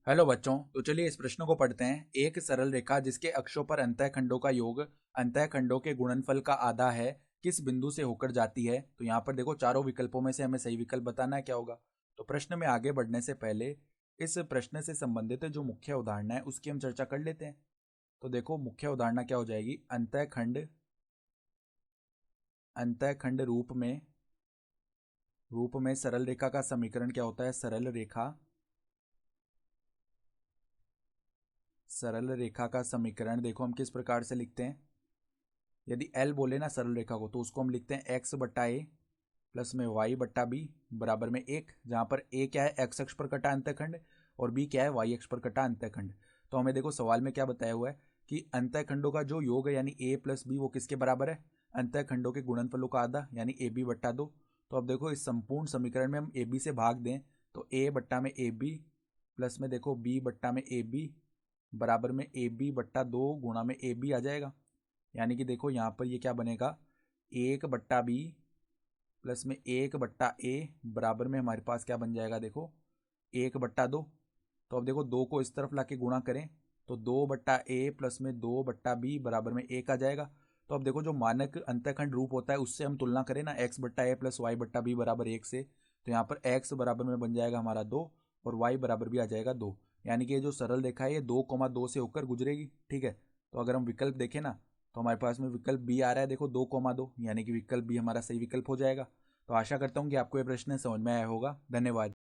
Hello बच्चों, तो चलिए इस प्रश्न को पढ़ते हैं। एक सरल रेखा जिसके अक्षों पर अंतःखंडों का योग अंतःखंडों के गुणनफल का आधा है, किस बिंदु से होकर जाती है। तो यहाँ पर देखो, चारों विकल्पों में से हमें सही विकल्प बताना है क्या होगा। तो प्रश्न में आगे बढ़ने से पहले इस प्रश्न से संबंधित जो मुख्य उदाहरण है उसकी हम चर्चा कर लेते हैं। तो देखो, मुख्य उदाहरण क्या हो जाएगी। अंतःखंड अंतःखंड रूप में सरल रेखा का समीकरण क्या होता है। सरल रेखा का समीकरण देखो हम किस प्रकार से लिखते हैं। यदि एल बोले ना सरल रेखा को, तो उसको हम लिखते हैं एक्स बट्टा ए प्लस में वाई बट्टा बी बराबर में एक, जहां पर ए क्या है, एक्स अक्ष पर कटा अंतःखंड, और बी क्या है, वाई अक्ष पर कटा अंतःखंड। तो हमें देखो सवाल में क्या बताया हुआ है कि अंतःखंडों का जो योग है यानी ए प्लस बी वो किसके बराबर है, अंतःखंडों के गुणनफलों का आधा यानी ए बी बट्टा दो। तो अब देखो, इस संपूर्ण समीकरण में हम ए बी से भाग दें तो ए बट्टा में ए बी प्लस में देखो बी बट्टा में ए बी बराबर में ए बी बट्टा दो गुणा में ए बी आ जाएगा। यानी कि देखो यहाँ पर ये क्या बनेगा, एक बट्टा बी प्लस में एक बट्टा ए बराबर में हमारे पास क्या बन जाएगा, देखो एक बट्टा दो। तो अब देखो, दो को इस तरफ लाके गुणा करें तो दो बट्टा ए प्लस में दो बट्टा बी बराबर में एक आ जाएगा। तो अब देखो, जो मानक अंतःखंड रूप होता है उससे हम तुलना करें ना, एक्स बट्टा ए प्लस वाई बट्टा बी बराबर एक से, तो यहाँ पर एक्स बराबर में बन जाएगा हमारा दो और वाई बराबर भी आ जाएगा दो। यानी कि ये जो सरल रेखा है ये 2,2 से होकर गुजरेगी। ठीक है, तो अगर हम विकल्प देखें ना, तो हमारे पास में विकल्प बी आ रहा है, देखो 2,2, यानी कि विकल्प बी हमारा सही विकल्प हो जाएगा। तो आशा करता हूँ कि आपको ये प्रश्न समझ में आया होगा। धन्यवाद।